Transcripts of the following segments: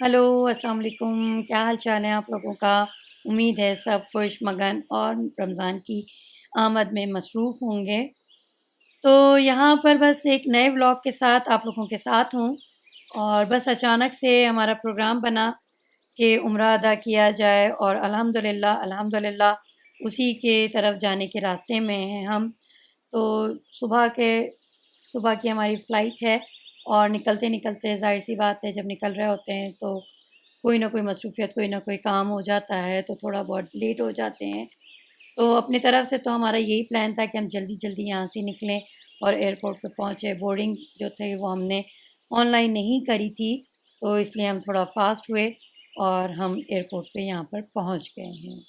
Hello, अस्सलाम वालेकुम। क्या हाल चाल है आप लोगों का? उम्मीद है सब खुश मगन और रमज़ान की आमद में मसरूफ़ होंगे। तो यहाँ पर बस एक नए व्लॉग के साथ आप लोगों के साथ हूँ और बस अचानक से हमारा प्रोग्राम बना कि उम्रा अदा किया जाए और अल्हम्दुलिल्लाह उसी के तरफ जाने के रास्ते में हैं हम। तो सुबह के सुबह की हमारी फ़्लाइट है और निकलते-निकलते ज़ाहिर-सी बात है जब निकल रहे होते हैं तो कोई ना कोई मसरूफ़ियत, कोई ना कोई काम हो जाता है तो थोड़ा बहुत लेट हो जाते हैं। तो अपनी तरफ से तो हमारा यही प्लान था कि हम जल्दी-जल्दी यहाँ से निकलें और एयरपोर्ट पे पहुँचे। बोर्डिंग जो थे वो हमने ऑनलाइन नहीं करी थी, तो इसलिए हम थोड़ा फ़ास्ट हुए और हम एयरपोर्ट पे यहाँ पर पहुँच गए हैं।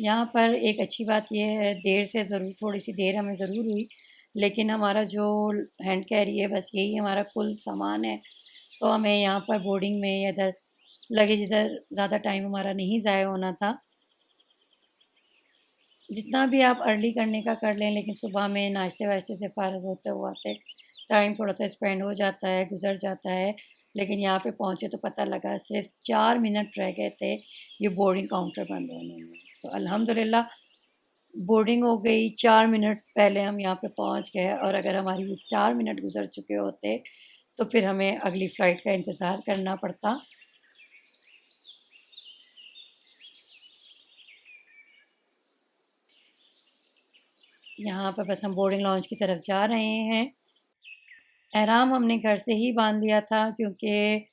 यहाँ पर एक अच्छी बात ये है, देर से ज़रूर थोड़ी-सी देर हमें ज़रूर हुई, लेकिन हमारा जो हैंड कैरी है बस यही हमारा कुल सामान है, तो हमें यहाँ पर बोर्डिंग में या इधर लगेज इधर ज़्यादा टाइम हमारा नहीं ज़ाया होना था। जितना भी आप अर्ली करने का कर लें, लेकिन सुबह में नाश्ते-वाश्ते से फ़ारिग होते टाइम थोड़ा-सा स्पेंड हो जाता है, गुज़र जाता है। लेकिन यहाँ पे पहुँचे तो पता लगा सिर्फ़ 4 मिनट रह गए थे ये बोर्डिंग काउंटर बंद होने में। तो अल्हम्दुलिल्लाह बोर्डिंग हो गई, 4 मिनट पहले हम यहाँ पे पहुँच गए और अगर हमारी ये 4 मिनट गुज़र चुके होते, तो फिर हमें अगली फ़्लाइट का इंतज़ार करना पड़ता। यहाँ पर बस हम बोर्डिंग लॉन्च की तरफ जा रहे हैं। एहराम हमने घर से ही बांध लिया था क्योंकि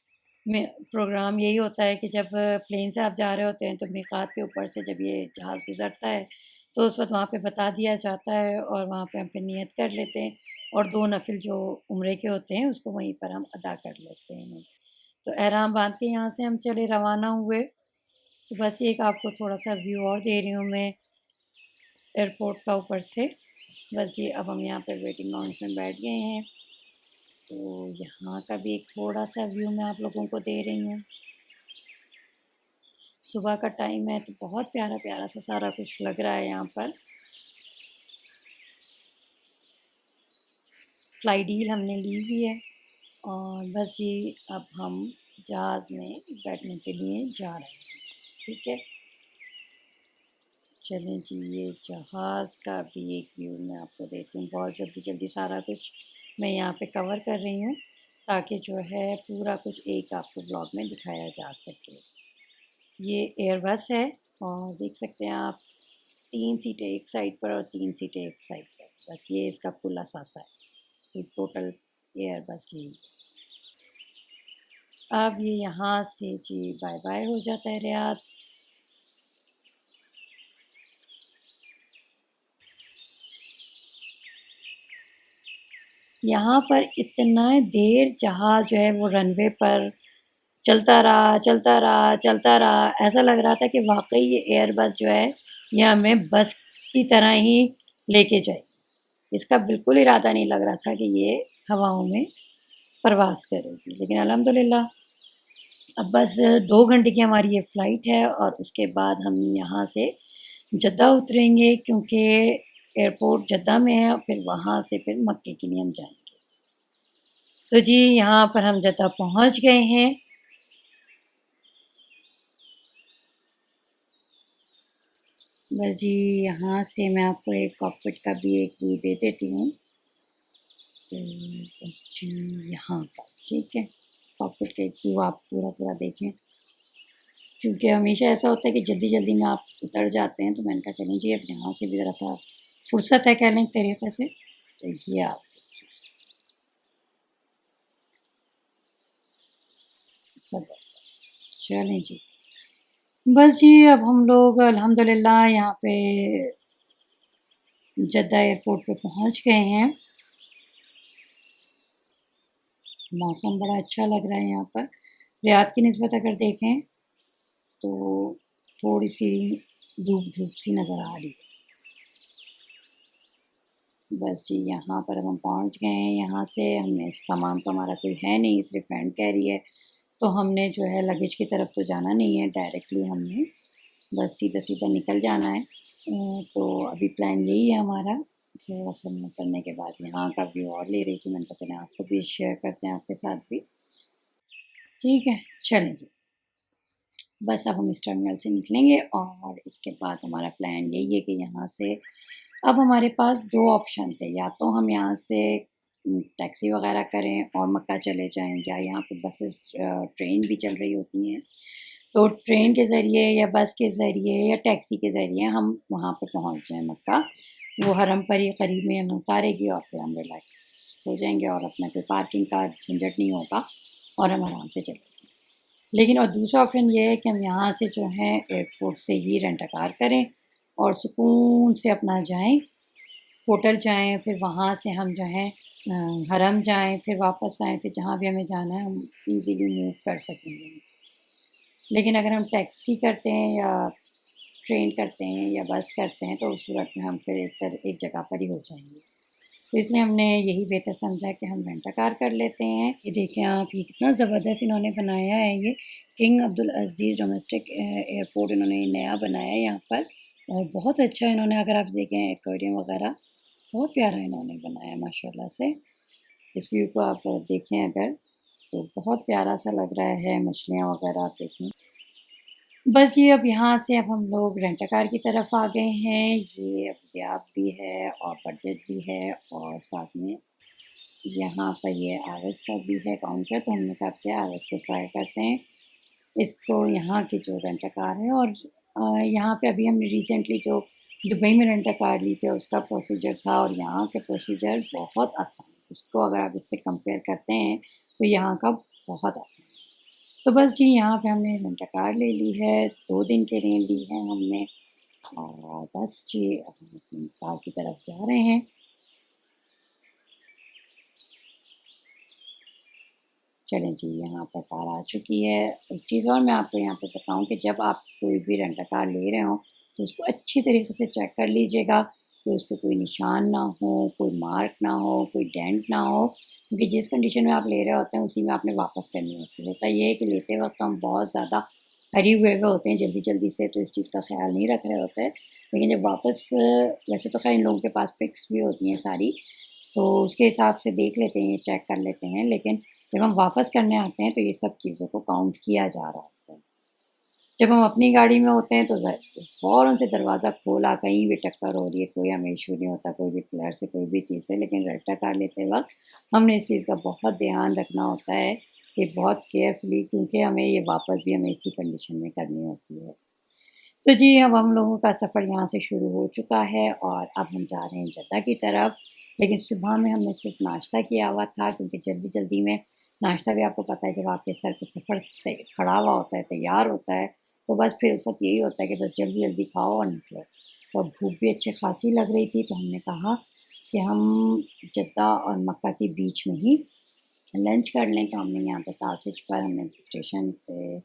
में प्रोग्राम यही होता है कि जब प्लेन से आप जा रहे होते हैं तो मीक़ात के ऊपर से जब ये जहाज़ गुज़रता है तो उस वक़्त वहाँ पे बता दिया जाता है और वहाँ पे हम फिर नियत कर लेते हैं और 2 नफ़िल जो उम्रे के होते हैं उसको वहीं पर हम अदा कर लेते हैं। तो एहराम बांध के यहाँ से हम चले रवाना हुए। तो बस एक आपको थोड़ा-सा व्यू और दे रही हूँ मैं एयरपोर्ट का ऊपर से। बस जी अब हम यहाँ पे वेटिंग लाउंज में बैठ गए हैं। तो यहाँ का भी एक थोड़ा-सा व्यू मैं आप लोगों को दे रही हूँ। सुबह का टाइम है तो बहुत प्यारा-प्यारा सा सारा कुछ लग रहा है यहाँ पर। फ्लाई डील हमने ली हुई है और बस जी अब हम जहाज़ में बैठने के लिए जा रहे हैं। ठीक है? चलें जी ये जहाज़ का भी एक व्यू मैं आपको देती हूँ। बहुत जल्दी-जल्दी सारा कुछ मैं यहाँ पे कवर कर रही हूँ ताकि जो है पूरा कुछ एक आपको ब्लॉग में दिखाया जा सके। ये एयरबस है और देख सकते हैं आप 3 सीटें एक साइड पर और 3 सीटें एक साइड पर। बस ये इसका कुल असासा है। तो टोटल एयरबस यही है। अब ये यहाँ से जी बाय-बाय हो जाता है रियाद। यहाँ पर इतना देर जहाज़ जो है वो रनवे पर चलता रहा, चलता रहा, चलता रहा। ऐसा लग रहा था कि वाक़ई ये एयरबस जो है ये हमें बस की तरह ही लेके जाएगी। इसका बिल्कुल इरादा नहीं लग रहा था कि ये हवाओं में परवाज़ करेगी। लेकिन अल्हम्दुलिल्लाह अब बस 2 घंटे की हमारी ये फ़्लाइट है और उसके बाद हम यहाँ से जद्दा उतरेंगे क्योंकि एयरपोर्ट जद्दा में है और फिर वहाँ से फिर मक्के के लिए हम जाएँगे। तो जी यहाँ पर हम जद्दा पहुँच गए हैं। बस जी यहाँ से मैं आपको एक कॉकपिट का भी एक व्यू दे देती हूँ। तो बस जी यहाँ का, ठीक है? कॉकपिट का एक व्यू आप पूरा-पूरा देखें। क्योंकि हमेशा ऐसा होता है कि जल्दी-जल्दी में आप उतर जाते हैं, तो मैंने कहा चलें जी अब यहाँ से भी ज़रा-सा फुर्सत है कह लें एक तरीक़े से, तो ये आप देखिए। ज़बरदस्त। चलें जी। बस जी अब हम लोग अल्हम्दुलिल्लाह यहाँ पे जद्दा एयरपोर्ट पे पहुँच गए हैं। मौसम बड़ा अच्छा लग रहा है यहाँ पर। रियाद की निस्बत अगर देखें तो थोड़ी-सी धूप-धूप सी नज़र आ रही है। बस जी यहाँ पर अब हम पहुँच गए हैं। यहाँ से हमने सामान तो हमारा कोई है नहीं, सिर्फ़ हैंड कैरी है, तो हमने जो है लगेज की तरफ तो जाना नहीं है, डायरेक्टली हमने बस सीधा-सीधा निकल जाना है। तो अभी प्लान यही है हमारा। थोड़ा-सा मैं उतरने के बाद यहाँ का व्यू और ले रही थी, मैंने कहा चलें आपको भी शेयर करते हैं आपके साथ भी। ठीक है, चलें जी। बस अब हम इस टर्मिनल से निकलेंगे और इसके बाद हमारा प्लान यही है कि यहाँ से अब हमारे पास 2 ऑप्शन थे, या तो हम यहाँ से टैक्सी वग़ैरह करें और मक्का चले जाएँ, या यहाँ पे बसेस ट्रेन भी चल रही होती हैं। तो ट्रेन के ज़रिए या बस के ज़रिए या टैक्सी के ज़रिए हम वहाँ पे पहुँच जाएँ मक्का। वो हरम पर ही करीब में हमें उतारेगी और फिर हम रिलैक्स हो जाएँगे और अपना कोई पार्किंग का झंझट नहीं होगा और हम आराम से चले जाएँगे। लेकिन और दूसरा ऑप्शन ये है कि हम यहाँ से जो है एयरपोर्ट से ही रेंट अ कार करें और सुकून से अपना जाएँ, होटल जाएँ, फिर वहाँ से हम जो है हरम जाएँ, फिर वापस आएँ, फिर जहाँ भी हमें जाना है हम ईज़िली मूव कर सकेंगे। लेकिन अगर हम टैक्सी करते हैं या ट्रेन करते हैं या बस करते हैं तो उस सूरत में हम फिर एक जगह पर ही हो जाएँगे। तो इसलिए हमने यही बेहतर समझा कि हम रेंट अ कार कर लेते हैं। ये देखें आप, ये कितना ज़बरदस्त इन्होंने बनाया है ये किंग अब्दुल अज़ीज़ डोमेस्टिक एयरपोर्ट इन्होंने नया बनाया है यहाँ पर और बहुत अच्छा इन्होंने, अगर आप देखें एक्वेरियम वगैरह बहुत प्यारा इन्होंने बनाया है माशाल्लाह से। इस व्यू को आप देखें अगर तो बहुत प्यारा सा लग रहा है, मछलियाँ वगैरह आप देखें। बस ये अब यहाँ से अब हम लोग रेंट अ कार की तरफ आ गए हैं। ये अब्दियाब भी है और बरजत भी है और साथ में यहाँ पर ये आरएस का भी है काउंटर, तो हमने कहा क्या आरएस को ट्राई करते हैं। इसको यहाँ की जो रेंट अ कार है और यहाँ पे अभी हमने रिसेंटली जो दुबई में रेंट अ कार ली थी उसका प्रोसीजर था और यहाँ के प्रोसीजर बहुत आसान है। उसको अगर आप इससे कंपेयर करते हैं तो यहाँ का बहुत आसान है। तो बस जी यहाँ पे हमने रेंट अ कार ले ली है, 2 दिन के लिए ली है हमने और बस जी अब हम अपनी कार की तरफ जा रहे हैं। चलें जी, यहाँ पर कार आ चुकी है। एक चीज़ और मैं आपको यहाँ पे बताऊँ कि जब आप कोई भी रेंट अ कार ले रहे हों, तो उसको अच्छी तरीके से चेक कर लीजिएगा कि उस पे कोई निशान ना हो, कोई मार्क ना हो, कोई डेंट ना हो, क्योंकि जिस कंडीशन में आप ले रहे होते हैं, उसी में आपने वापस करनी होती है। होता ये है कि लेते वक़्त हम बहुत ज़्यादा हरी हुए हुए होते हैं, जल्दी-जल्दी से, तो इस चीज़ का ख़्याल नहीं रख रहे होते हैं। लेकिन जब वापस वैसे तो ख़ैर इन लोगों के पास पिक्स भी होती हैं सारी, तो उसके हिसाब से देख लेते हैं, चेक कर लेते हैं, लेकिन जब हम वापस करने आते हैं तो ये सब चीज़ों को काउंट किया जा रहा होता है। जब हम अपनी गाड़ी में होते हैं तो फ़ौरन से दरवाज़ा खोला, कहीं भी टक्कर हो रही है, कोई हमें इश्यू नहीं होता, कोई भी फ्लैट से, कोई भी चीज़ से। लेकिन रेंट अ कार लेते वक़्त हमने इस चीज़ का बहुत ध्यान रखना होता है कि बहुत केयरफुली, क्योंकि हमें ये वापस भी हमें इसी कंडीशन में करनी होती है। तो जी, अब हम लोगों का सफ़र यहाँ से शुरू हो चुका है और अब हम जा रहे हैं जद्दा की तरफ। लेकिन सुबह में हमने सिर्फ़ नाश्ता किया हुआ था, क्योंकि जल्दी-जल्दी में नाश्ता भी आपको पता है जब आपके सर पे सफ़र खड़ा हुआ होता है, तैयार होता है, तो बस फिर उस वक़्त यही होता है कि बस जल्दी-जल्दी खाओ और निकलो। तो अब भूख भी अच्छी ख़ासी लग रही थी, तो हमने कहा कि हम जद्दा और मक्का के बीच में ही लंच कर लें। तो हमने यहाँ पे ताजिज पर हमने स्टेशन पे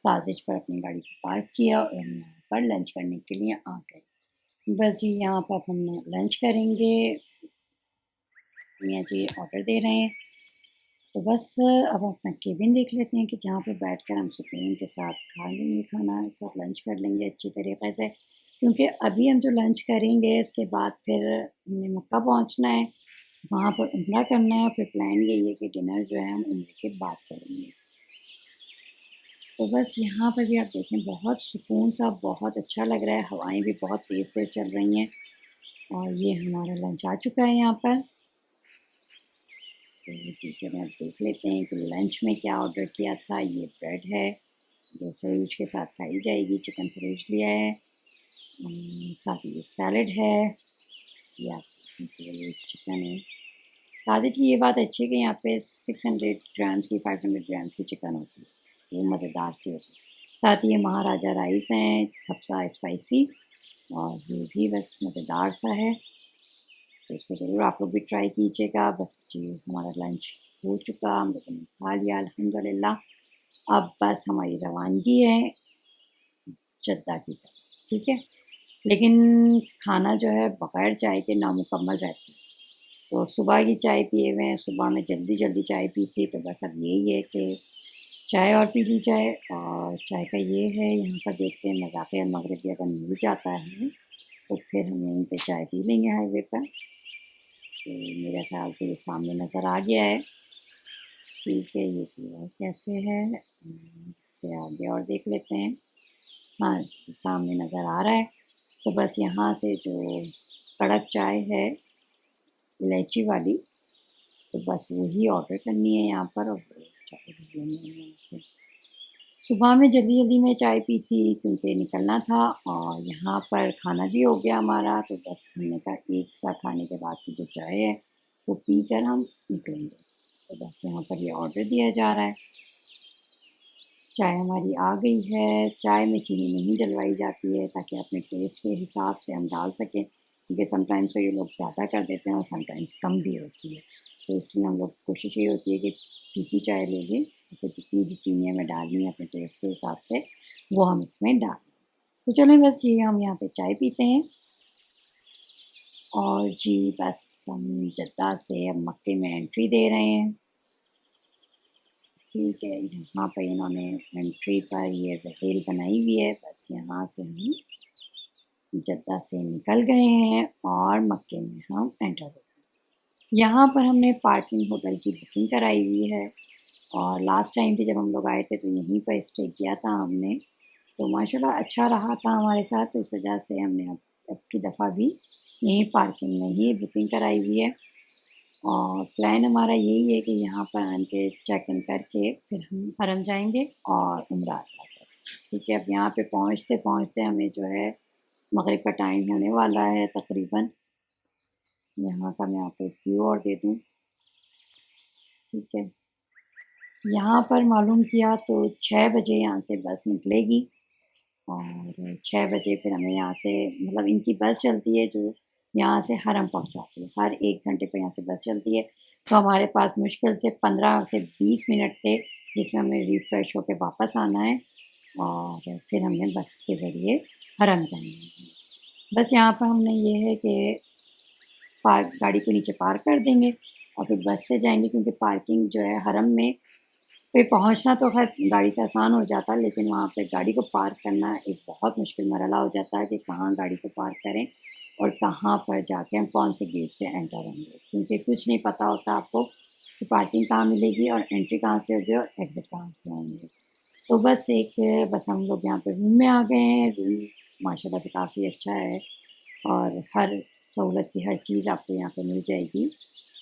ताजिज पर अपनी गाड़ी को पार्क किया और हम यहाँ पर लंच करने के लिए आ गए। बस जी यहाँ पर अब हम लंच करेंगे। मियाँ जी ऑर्डर दे रहे हैं। तो बस अब हम अपना केबिन देख लेते हैं कि जहाँ पे बैठकर हम सुकून के साथ खा लेंगे खाना, इस वक़्त लंच कर लेंगे अच्छी तरीक़े से। क्योंकि अभी हम जो लंच करेंगे उसके बाद फिर हमने मक्का पहुँचना है, वहाँ पर उम्रा करना है, फिर प्लान यही है कि डिनर जो है हम उम्रे के बाद करेंगे। तो बस यहाँ पर भी आप देखें बहुत सुकून सा, बहुत अच्छा लग रहा है, हवाएँ भी बहुत तेज़-तेज़ चल रही हैं और ये हमारा लंच आ चुका है यहाँ पर। तो जी चलिए अब देख लेते हैं कि लंच में क्या ऑर्डर किया था। ये ब्रेड है, जो फ़रूज के साथ खाई जाएगी, चिकन फ़रूज लिया है। साथ ही ये सैलड है, ये आप ये चिकन है। ताज़े की ये बात अच्छी है कि यहाँ पे 600 ग्राम्स की 500 ग्राम्स की चिकन होती है, वो मज़ेदार सी होती है। साथ ही ये महाराजा राइस हैं, हफ्सा स्पाइसी, और ये भी बस मज़ेदार सा है। तो इसको ज़रूर आप लोग भी ट्राई कीजिएगा। बस जी हमारा लंच हो चुका, हम लोगों ने खा लिया अल्हम्दुलिल्लाह। अब बस हमारी रवानगी है जद्दा की तरफ, ठीक है? लेकिन खाना जो है बग़ैर चाय के नामुकम्मल रहता है। तो सुबह की चाय पिए हुए हैं, सुबह में जल्दी-जल्दी चाय पी थी, तो बस अब यही है कि चाय और पी ली जाए। और चाय का ये है, यहाँ पर देखते हैं मज़ाक़ अल-मग़रिब भी अगर मिल जाता है हमें, तो फिर हम यहीं पे चाय पी लेंगे हाईवे पर। तो मेरे ख़्याल से ये सामने नज़र आ गया है। ठीक है, ये कोई और कैफ़े है। इससे आगे और देख लेते हैं। हाँ जी, सामने नज़र आ रहा है। तो बस यहाँ से जो कड़क चाय है इलायची वाली, तो बस वही ऑर्डर करनी है यहाँ पर और चाय भी लेनी है यहाँ से। सुबह में जल्दी-जल्दी में चाय पी थी क्योंकि निकलना था और यहाँ पर खाना भी हो गया हमारा, तो बस हमने कहा एक साथ खाने के बाद की जो चाय है, वो पीकर हम निकलेंगे। तो बस यहाँ पर ये ऑर्डर दिया जा रहा है। चाय हमारी आ गई है, चाय में चीनी नहीं डलवाई जाती है ताकि अपने टेस्ट के हिसाब से हम डाल सकें, क्योंकि समटाइम्स तो ये लोग ज़्यादा कर देते हैं और समटाइम्स कम भी होती है। तो इसलिए हम लोग कोशिश ये होती है कि फीकी चाय ले लें, तो जितनी भी चीनी हमें डालनी है अपने टेस्ट के हिसाब से, वो हम इसमें डाल दें। तो चलें बस ये हम यहाँ पे चाय पीते हैं और जी बस हम जद्दा से अब मक्के में एंट्री दे रहे हैं। ठीक है, यहाँ पे इन्होंने एंट्री पर ये रेल बनाई हुई है, बस यहाँ से हम जद्दा से निकल गए हैं और मक्के में हम एंटर हो गए। यहाँ पर हमने पार्किंग होटल की बुकिंग कराई हुई है और लास्ट टाइम भी जब हम लोग आए थे तो यहीं पर स्टे किया था हमने, तो माशाल्लाह अच्छा रहा था हमारे साथ, तो इस वजह से हमने अब की दफ़ा भी यहीं पार्किंग में ही बुकिंग कराई हुई है। और प्लान हमारा यही है कि यहाँ पर आन के चेक इन करके फिर हम हरम जाएंगे और उम्रा अदा करेंगे। ठीक है, अब यहाँ पे पहुँचते-पहुँचते हमें जो है मगरिब का टाइम होने वाला है तकरीबन। यहाँ का मैं आपको एक व्यू और दे दूँ। ठीक है, यहाँ पर मालूम किया तो 6 बजे यहाँ से बस निकलेगी और 6 बजे फिर हमें यहाँ से मतलब इनकी बस चलती है जो यहाँ से हरम पहुँचाती है। हर 1 घंटे पे यहाँ से बस चलती है। तो हमारे पास मुश्किल से 15 से 20 मिनट थे जिसमें हमें रिफ़्रेश होके वापस आना है और फिर हमने बस के ज़रिए हरम जाना है। बस यहाँ पर हमने ये है कि पार्क गाड़ी को नीचे पार्क कर देंगे और फिर बस से जाएँगे, क्योंकि पार्किंग जो है हरम में पे पहुँचना तो ख़ैर गाड़ी से आसान हो जाता है, लेकिन वहाँ पे गाड़ी को पार्क करना एक बहुत मुश्किल मरहला हो जाता है कि कहाँ गाड़ी को पार्क करें और कहाँ पर जाके हम कौन से गेट से एंटर होंगे, क्योंकि कुछ नहीं पता होता आपको कि पार्किंग कहाँ मिलेगी और एंट्री कहाँ से होगी और एग्ज़िट कहाँ से होंगे। तो बस हम लोग यहाँ पे रूम में आ गए हैं। रूम माशाल्लाह से काफ़ी अच्छा है और हर सहूलत की हर चीज़ आपको यहाँ पे मिल जाएगी।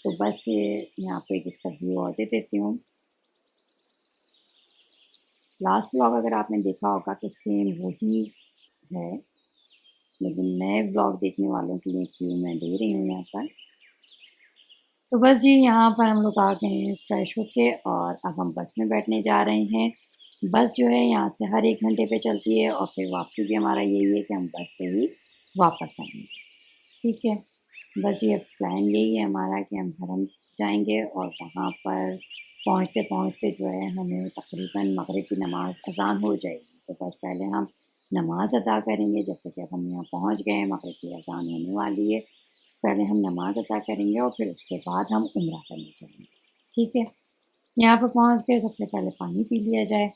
तो बस मैं आपको एक इसका व्यू और दे देती हूँ। लास्ट व्लॉग अगर आपने देखा होगा तो सेम वही है, लेकिन नए व्लॉग देखने वालों के लिए व्यू मैं दे रही हूँ यहाँ पर। तो बस जी यहाँ पर हम लोग आ गए हैं फ्रेश होके और अब हम बस में बैठने जा रहे हैं। बस जो है यहाँ से हर 1 घंटे पे चलती है और फिर वापसी भी हमारा यही है कि हम बस से ही वापस आएँगे। ठीक है, बस ये प्लान यही है हमारा कि हम हरम जाएँगे और वहाँ पर पहुँचते-पहुँचते जो है हमें तकरीबन मगरिब की नमाज़ अज़ान हो जाएगी। तो बस पहले हम नमाज़ अदा करेंगे, जैसे कि अब हम यहाँ पहुँच गए हैं, मगरिब की अज़ान होने वाली है। पहले हम नमाज़ अदा करेंगे और फिर उसके बाद हम उम्रा करने जाएँगे। ठीक है, यहाँ पर पहुँच के सबसे पहले पानी पी लिया जाए।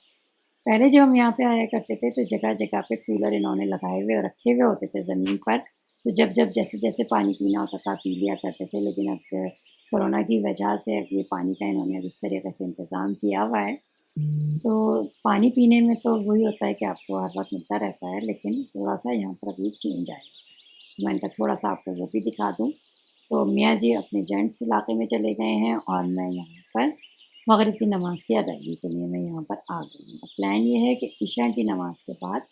पहले जब हम यहाँ पे आया करते थे तो जगह-जगह पे कूलर इन्होंने लगाए हुए और रखे हुए होते थे ज़मीन पर, तो जब-जब जैसे-जैसे पानी पीना होता था पी लिया करते थे। लेकिन अब कोरोना की वजह से अब ये पानी का इन्होंने अब इस तरीके से इंतज़ाम किया हुआ है, तो पानी पीने में तो वही होता है कि आपको हर वक़्त मिलता रहता है, लेकिन थोड़ा-सा यहाँ पर अभी चेंज आएगा। मैं इनका थोड़ा-सा आपको वो भी दिखा दूँ। तो मियाँ जी अपने जेंट्स इलाके में चले गए हैं और मैं यहाँ पर मगरिब की नमाज़ की अदायगी के लिए मैं यहाँ पर आ गई हूँ। प्लान ये है कि इशा की नमाज़ के बाद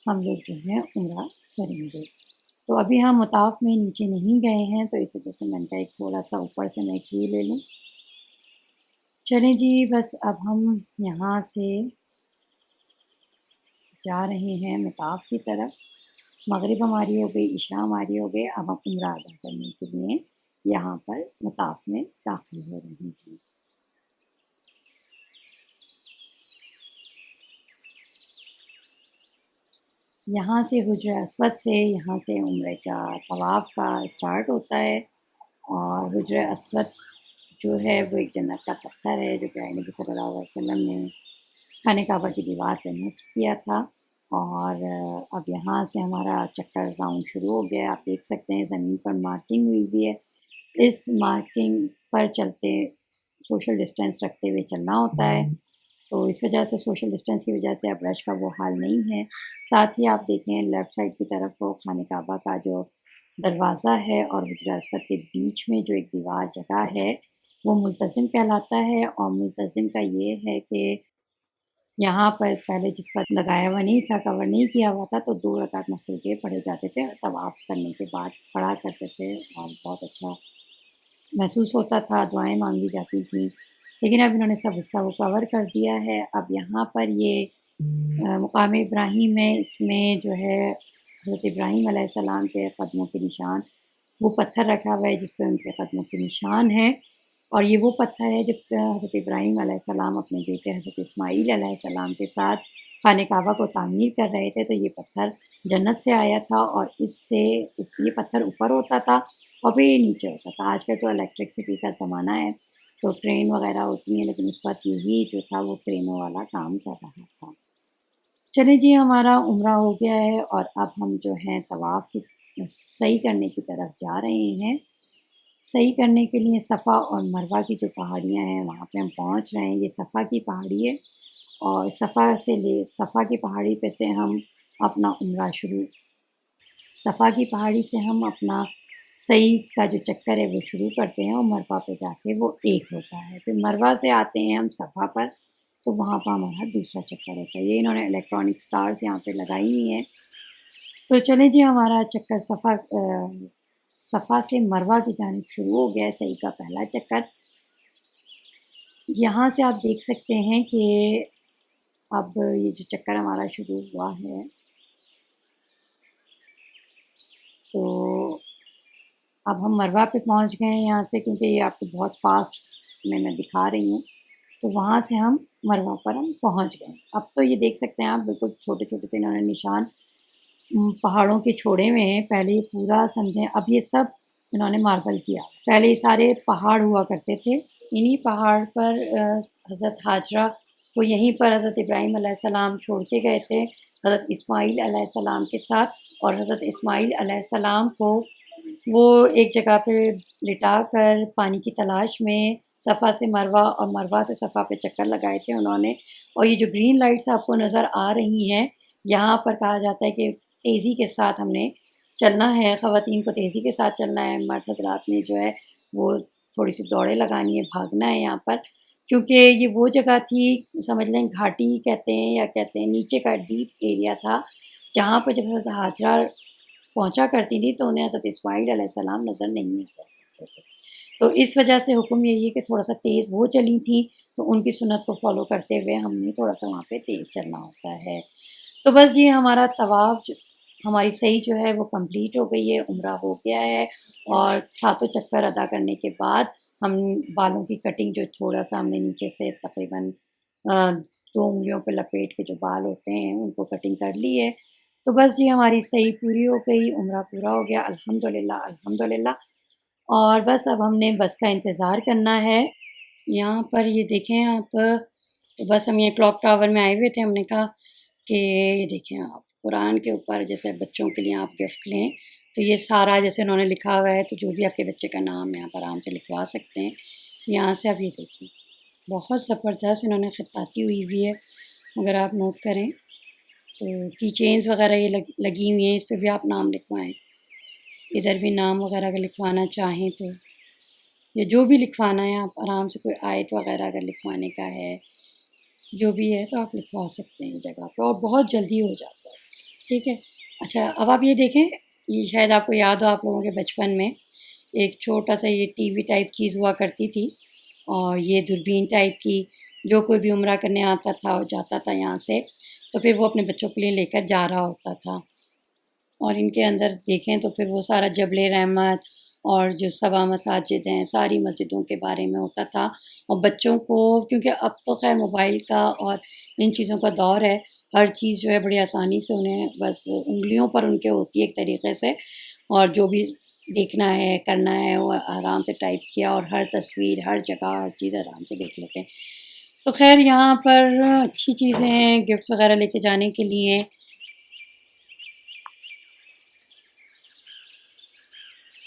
हम लोग जो है उम्रा करेंगे। तो अभी हम मताफ़ में नीचे नहीं गए हैं, तो इस वजह से मैंने कहा एक थोड़ा-सा ऊपर से मैं एक व्यू ले लूँ। चलें जी, बस अब हम यहाँ से जा रहे हैं मताफ़ की तरफ। मगरिब हमारी हो गई, इशा हमारी हो गई, अब हम उम्रा अदा करने के लिए यहाँ पर मताफ़ में दाखिल हो रहे हैं। यहाँ से हुज्र अस्वद से यहाँ से उम्रे का तवाफ़ का स्टार्ट होता है और हुज्र अस्वद जो है वो एक जन्नत का पत्थर है जो प्यारे नबी सल्लल्लाहु अलैहि वसल्लम ने खाने काबा की दीवार पे नस्ब किया था। और अब यहाँ से हमारा चक्कर राउंड शुरू हो गया है। आप देख सकते हैं ज़मीन पर मार्किंग हुई हुई है। इस मार्किंग पर चलते सोशल डिस्टेंस रखते हुए चलना होता है। तो इस वजह से सोशल डिस्टेंस की वजह से अब रश का वो हाल नहीं है। साथ ही आप देखें लेफ़्ट साइड की तरफ वो खाने काबा का जो दरवाज़ा है और हुजरा अस्वद के बीच में जो एक दीवार जगह है, वो मुल्तज़िम कहलाता है। और मुल्तज़िम का ये है कि यहाँ पर पहले जिस वक़्त लगाया हुआ नहीं था, कवर नहीं किया हुआ था, तो 2 रकात नफ़िल के पढ़े जाते थे। तवाफ़ करने के बाद पढ़ा करते थे और बहुत अच्छा महसूस होता था, दुआएँ माँगी जाती थीं। लेकिन अब इन्होंने सब हिस्सा वो कवर कर दिया है। अब यहाँ पर ये मुक़ाम इब्राहीम है, इसमें जो है हज़रत इब्राहीम अलैहिस्सलाम के कदमों के निशान, वो पत्थर रखा हुआ है जिस पे उनके कदमों के निशान हैं। और ये वो पत्थर है जब हज़रत इब्राहीम अलैहिस्सलाम अपने बेटे हज़रत इस्माईल अलैहिस्सलाम के साथ खाने काबा को तामीर कर रहे थे, तो ये पत्थर जन्नत से आया था और इससे ये पत्थर ऊपर होता था और फिर ये नीचे होता था। आजकल तो इलेक्ट्रिसिटी का ज़माना है, तो ट्रेन वग़ैरह होती हैं, लेकिन उस वक़्त यही जो था वो ट्रेनों वाला काम कर रहा था। चलें जी, हमारा उम्रा हो गया है और अब हम जो हैं तवाफ़ की सही करने की तरफ जा रहे हैं। सही करने के लिए सफ़ा और मरवा की जो पहाड़ियाँ हैं वहाँ पे हम पहुँच रहे हैं। ये सफ़ा की पहाड़ी है और सफ़ा की पहाड़ी पे से हम अपना उम्रा शुरू सफ़ा की पहाड़ी से हम अपना सही का जो चक्कर है वो शुरू करते हैं और मरवा पे जाके वो एक होता है। फिर मरवा से आते हैं हम सफ़ा पर, तो वहाँ पर हमारा दूसरा चक्कर होता है। ये इन्होंने इलेक्ट्रॉनिक स्टार्स यहाँ पे लगाई हुई हैं। तो चलें जी, हमारा चक्कर सफ़ा से मरवा की जानिब शुरू हो गया है, सही का पहला चक्कर। यहाँ से आप देख सकते हैं कि अब ये जो चक्कर हमारा शुरू हुआ है, तो अब हम मरवा पे पहुँच गए हैं यहाँ से, क्योंकि ये आपको बहुत फ़ास्ट में मैं दिखा रही हूँ। तो वहाँ से हम मरवा पर हम पहुँच गए। अब तो ये देख सकते हैं आप, बिल्कुल छोटे-छोटे से इन्होंने निशान पहाड़ों के छोड़े हुए हैं। पहले ये पूरा समझें, अब ये सब इन्होंने मार्बल किया। पहले ये सारे पहाड़ हुआ करते थे। इन्हीं पहाड़ पर हज़रत हाजरा को यहीं पर हज़रत इब्राहीम अलैहिस्सलाम छोड़ के गए थे, हज़रत इस्माईल अलैहिस्सलाम के साथ। और हज़रत इस्माईल अलैहिस्सलाम को वो एक जगह पे लिटा कर पानी की तलाश में सफ़ा से मरवा और मरवा से सफ़ा पे चक्कर लगाए थे उन्होंने। और ये जो ग्रीन लाइट्स आपको नज़र आ रही हैं, यहाँ पर कहा जाता है कि तेज़ी के साथ हमने चलना है, ख़वातीन को तेज़ी के साथ चलना है, मर्द हज़रात ने जो है वो थोड़ी-सी दौड़ें लगानी है, भागना है यहाँ पर। क्योंकि ये वो जगह थी, समझ लें घाटी कहते हैं या कहते हैं नीचे का डीप एरिया था, जहाँ पर जब हज़रत हाजरा पहुँचा करती थी तो उन्हें हज़रत इस्माईल अलैहिस्सलाम नज़र नहीं आता करते थे। तो इस वजह से हुक्म यही है कि थोड़ा-सा तेज़ वो चली थी, तो उनकी सुन्नत को फ़ॉलो करते हुए हमने थोड़ा-सा वहाँ पे तेज़ चलना होता है। तो बस ये हमारा तवाफ़ हमारी सही जो है वो कंप्लीट हो गई है, उम्रा हो गया है। और सातों चक्कर अदा करने के बाद हम बालों की कटिंग जो थोड़ा-सा हमने नीचे से तकरीबन 2 उँगलियों पे लपेट के जो बाल होते हैं उनको कटिंग कर ली है। तो बस जी, हमारी सही पूरी हो गई, उम्रा पूरा हो गया, अल्हम्दुलिल्लाह, अल्हम्दुलिल्लाह। और बस अब हमने बस का इंतज़ार करना है। यहाँ पर ये देखें आप, तो बस हम ये क्लॉक टावर में आए हुए थे, हमने कहा कि ये देखें आप, कुरान के ऊपर जैसे बच्चों के लिए आप गिफ्ट लें, तो ये सारा जैसे उन्होंने लिखा हुआ है, तो जो भी आपके बच्चे का नाम है आप आराम से लिखवा सकते हैं। यहाँ से आप ये देखिए, बहुत ज़बरदस्त इन्होंने खिताती हुई है, अगर आप नोट करें तो की चेन्स वगैरह ये लगी हुई हैं, इस पे भी आप नाम लिखवाएँ। इधर भी नाम वगैरह अगर लिखवाना चाहें तो, या जो भी लिखवाना है आप आराम से, कोई आयत वगैरह अगर लिखवाने का है, जो भी है तो आप लिखवा सकते हैं जगह पे, और बहुत जल्दी हो जाता है। ठीक है। अच्छा, अब आप ये देखें, ये शायद आपको याद हो, आप लोगों के बचपन में एक छोटा-सा ये टीवी टाइप चीज़ हुआ करती थी और ये दूरबीन टाइप की, जो कोई भी उम्रा करने आता था और जाता था यहाँ से, तो फिर वो अपने बच्चों के लिए लेकर जा रहा होता था। और इनके अंदर देखें तो फिर वो सारा जबल रहमत और जो सबा मसाजिद हैं, सारी मस्जिदों के बारे में होता था। और बच्चों को, क्योंकि अब तो ख़ैर मोबाइल का और इन चीज़ों का दौर है, हर चीज़ जो है बड़ी आसानी से उन्हें बस उँगलियों पर उनके होती है एक तरीक़े से, और जो भी देखना है, करना है, वो आराम से टाइप किया और हर तस्वीर, हर जगह, हर चीज़ आराम से देख लेते हैं। तो ख़ैर यहाँ पर अच्छी चीज़ें हैं गिफ्ट्स वग़ैरह लेके जाने के लिए।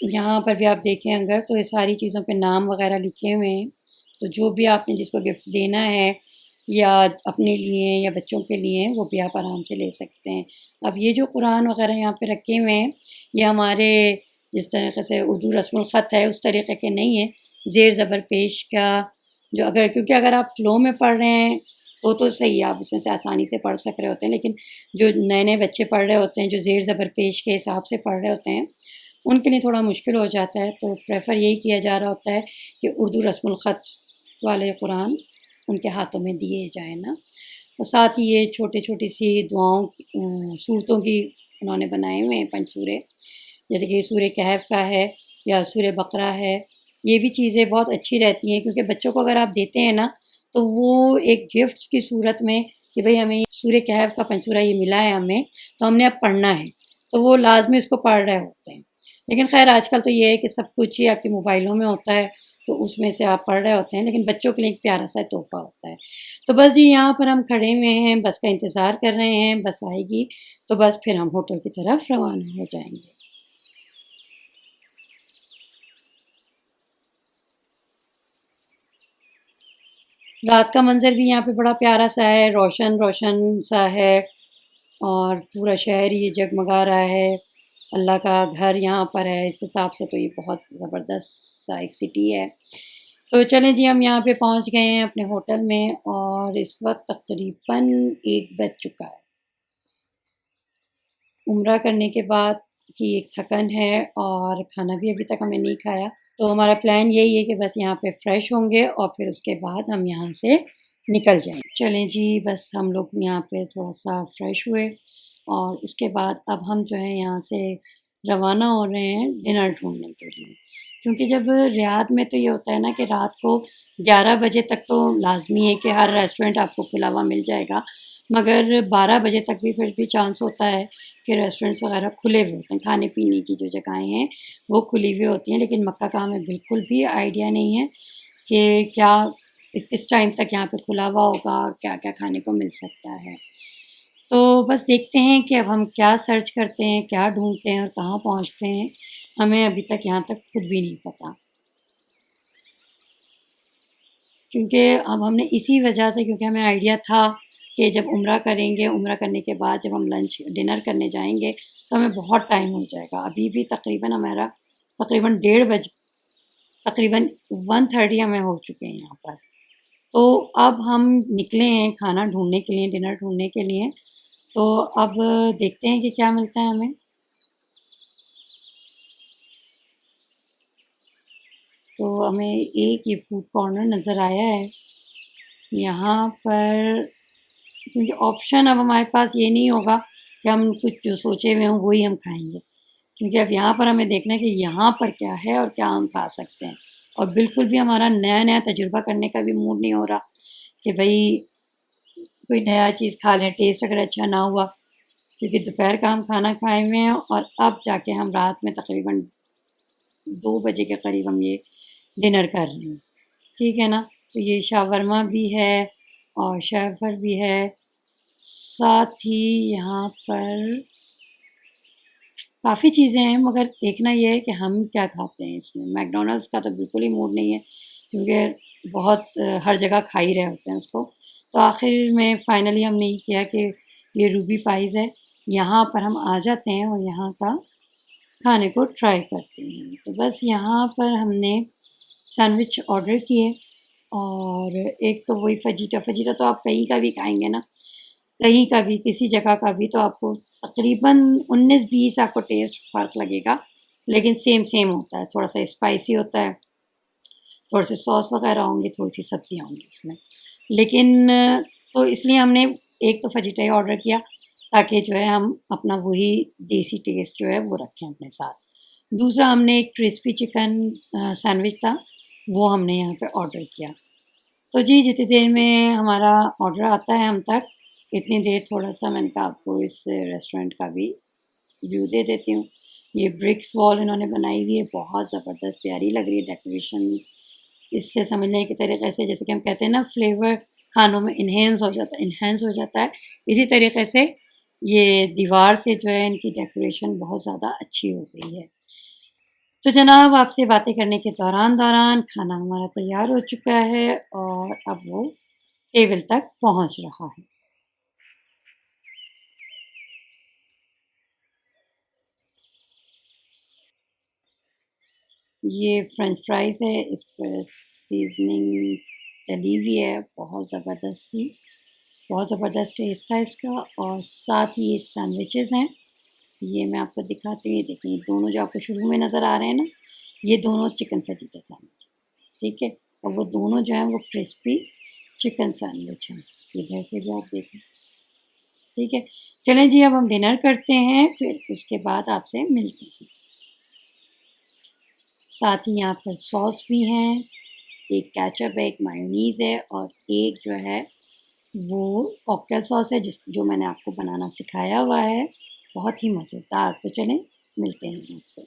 यहाँ पर भी आप देखें अगर, तो ये सारी चीज़ों पे नाम वग़ैरह लिखे हुए हैं। तो जो भी आपने जिसको गिफ्ट देना है, या अपने लिए या बच्चों के लिए वो भी आप आराम से ले सकते हैं। अब ये जो कुरान वगैरह यहाँ पे रखे हुए हैं, ये हमारे जिस तरीके से उर्दू रस्मुल ख़त है उस तरीके के नहीं है, ज़ेर ज़बर पेश का जो अगर, क्योंकि अगर आप फ़्लो में पढ़ रहे हैं तो सही है, आप उसमें से आसानी से पढ़ सक रहे होते हैं। लेकिन जो नए-नए बच्चे पढ़ रहे होते हैं, जो ज़ेर ज़बर पेश के हिसाब से पढ़ रहे होते हैं, उनके लिए थोड़ा मुश्किल हो जाता है। तो प्रेफ़र यही किया जा रहा होता है कि उर्दू रस्मुल ख़त वाले कुरान उनके हाथों में दिए जाएँ ना। और साथ ही ये छोटी-छोटी सी दुआओं सूरतों की उन्होंने बनाए हुए हैं पंचसूरे, जैसे कि सूरह कहफ का है या सूरह बकरा है। ये भी चीज़ें बहुत अच्छी रहती हैं, क्योंकि बच्चों को अगर आप देते हैं ना, तो वो एक गिफ्ट्स की सूरत में कि भई हमें सूरह कहफ का पंचसूरा ये मिला है हमें, तो हमने अब पढ़ना है, तो वो लाज़मी उसको पढ़ रहे होते हैं। लेकिन ख़ैर आजकल तो ये है कि सब कुछ ही आपके मोबाइलों में होता है, तो उसमें से आप पढ़ रहे होते हैं, लेकिन बच्चों के लिए एक प्यारा-सा तोहफ़ा होता है। तो बस जी यहाँ पर हम खड़े हुए हैं, बस का इंतज़ार कर रहे हैं, बस आएगी, तो बस फिर हम होटल की तरफ रवाना हो जाएँगे। रात का मंज़र भी यहाँ पे बड़ा प्यारा-सा है, रोशन-रोशन सा है और पूरा शहर ये जगमगा रहा है। अल्लाह का घर यहाँ पर है, इस हिसाब से तो ये बहुत ज़बरदस्त सा एक सिटी है। तो चलें जी, हम यहाँ पे पहुँच गए हैं अपने होटल में और इस वक़्त तकरीबन 1 बज चुका है। उम्रा करने के बाद की एक थकन है और खाना भी अभी तक हमने नहीं खाया। तो हमारा प्लान यही है कि बस यहाँ पे फ्रेश होंगे और फिर उसके बाद हम यहाँ से निकल जाएँगे। चलें जी, बस हम लोग यहाँ पे थोड़ा-सा फ्रेश हुए और उसके बाद अब हम जो है यहाँ से रवाना हो रहे हैं डिनर ढूँढने के लिए। क्योंकि जब रियाद में तो ये होता है ना कि रात को 11 बजे तक तो लाज़मी है कि हर रेस्टोरेंट आपको खुला हुआ मिल जाएगा। मगर 12 बजे तक भी फिर भी चांस होता है कि रेस्टोरेंट्स वग़ैरह खुले हुए होते हैं, खाने-पीने की जो जगहें हैं वो खुली हुई होती हैं। लेकिन मक्का का हमें बिल्कुल भी आइडिया नहीं है कि क्या किस टाइम तक यहाँ पे खुला हुआ होगा और क्या-क्या खाने को मिल सकता है। तो बस देखते हैं कि अब हम क्या सर्च करते हैं, क्या ढूँढते हैं और कहाँ पहुँचते हैं, हमें अभी तक यहाँ तक खुद भी नहीं पता। क्योंकि अब हमने इसी वजह से, क्योंकि हमें आइडिया था कि जब उम्रा करेंगे, उम्रा करने के बाद जब हम लंच डिनर करने जाएँगे, तो हमें बहुत टाइम हो जाएगा। अभी भी तकरीबन हमारा तकरीबन डेढ़ बज तकरीबन 1:30 हमें हो चुके हैं यहाँ पर। तो अब हम निकले हैं खाना ढूँढने के लिए, डिनर ढूँढने के लिए। तो अब देखते हैं कि क्या मिलता है हमें। तो हमें एक ये फूड कॉर्नर नज़र आया है। यहाँ पर क्योंकि ऑप्शन अब हमारे पास ये नहीं होगा कि हम कुछ जो सोचे हुए हों वही हम खाएँगे। क्योंकि अब यहाँ पर हमें देखना है कि यहाँ पर क्या है और क्या हम खा सकते हैं। और बिल्कुल भी हमारा नया-नया तजुर्बा करने का भी मूड नहीं हो रहा कि भई कोई नया चीज़ खा लें, टेस्ट अगर अच्छा ना हुआ। क्योंकि दोपहर का हम खाना खाए हुए हैं और अब जाके हम रात में तकरीबन 2 बजे के करीब हम ये डिनर कर रहे हैं। ठीक है ना? तो ये शावरमा भी है और शैफ़र भी है। साथ ही यहाँ पर काफ़ी चीज़ें हैं, मगर देखना ये है कि हम क्या खाते हैं इसमें। मैकडॉनल्ड्स का तो बिल्कुल ही मूड नहीं है, क्योंकि बहुत हर जगह खा ही रहे होते हैं उसको। तो आखिर में फ़ाइनली हमने ये किया कि ये रूबी पाइज़ है, यहाँ पर हम आ जाते हैं और यहाँ का खाने को ट्राई करते हैं। तो बस यहाँ पर हमने सैंडविच ऑर्डर किए और एक तो वही फ़जीटा, फ़जीटा तो आप कहीं का भी खाएँगे ना, कहीं का भी, किसी जगह का भी, तो आपको तकरीबन 19-20 आपको टेस्ट फ़र्क लगेगा, लेकिन सेम-सेम होता है। थोड़ा-सा स्पाइसी होता है, थोड़े-से सॉस वग़ैरह होंगे, थोड़ी-सी सब्ज़ियाँ होंगी उसमें। लेकिन तो इसलिए हमने एक तो फ़जीटा ही ऑर्डर किया, ताकि जो है हम अपना वही देसी टेस्ट जो है वो रखें अपने साथ। दूसरा हमने एक क्रिस्पी चिकन सैंडविच था, वो हमने यहाँ पे ऑर्डर किया। तो जी, जितनी देर में हमारा ऑर्डर आता है हम तक, इतनी देर थोड़ा-सा मैंने कहा आपको इस रेस्टोरेंट का भी व्यू दे देती हूँ। ये ब्रिक्स वॉल इन्होंने बनाई हुई है, बहुत ज़बरदस्त प्यारी लग रही है डेकोरेशन। इससे समझने के तरीके से, जैसे कि हम कहते हैं ना, फ्लेवर खानों में एनहांस हो जाता है, इसी तरीके से ये दीवार से जो है इनकी डेकोरेशन बहुत ज़्यादा अच्छी हो गई है। तो जनाब, आपसे बातें करने के दौरान-दौरान खाना हमारा तैयार हो चुका है और अब वो टेबल तक पहुंच रहा है। ये फ्रेंच फ्राइज़ है, इस पर सीज़निंग डली हुई है, बहुत ज़बरदस्त सी, बहुत ज़बरदस्त टेस्ट है इसका। और साथ ही ये सैंडविचेज़ हैं, ये मैं आपको दिखाती हूँ। ये देखिए, ये दोनों जो आपको शुरू में नज़र आ रहे हैं ना, ये दोनों चिकन फजीता सैंडविच, ठीक है। और वो दोनों जो हैं वो क्रिस्पी चिकन सैंडविच हैं, इधर से भी आप देखें, ठीक है। चलें जी, अब हम डिनर करते हैं, फिर उसके बाद आपसे मिलते हैं। साथ ही यहाँ पर सॉस भी हैं, एक केचप है, एक मायोनीज़ है, और एक जो है वो कॉकटेल सॉस है, जो मैंने आपको बनाना सिखाया हुआ है, बहुत ही मज़ेदार। तो चलें, मिलते हैं आपसे।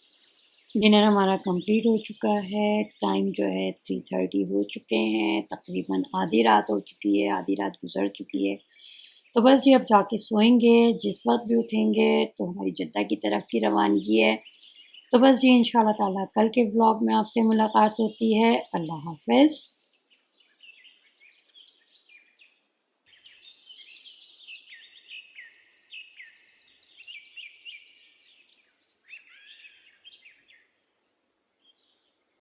डिनर हमारा कंप्लीट हो चुका है, टाइम जो है 3:30 हो चुके हैं, तकरीबन आधी रात हो चुकी है, आधी रात गुजर चुकी है। तो बस जी, अब जाके सोएंगे, जिस वक्त भी उठेंगे तो हमारी जद्दा की तरफ की रवानगी है। तो बस जी, इंशाल्लाह ताला कल के व्लॉग में आपसे मुलाकात होती है। अल्लाह हाफ़िज़।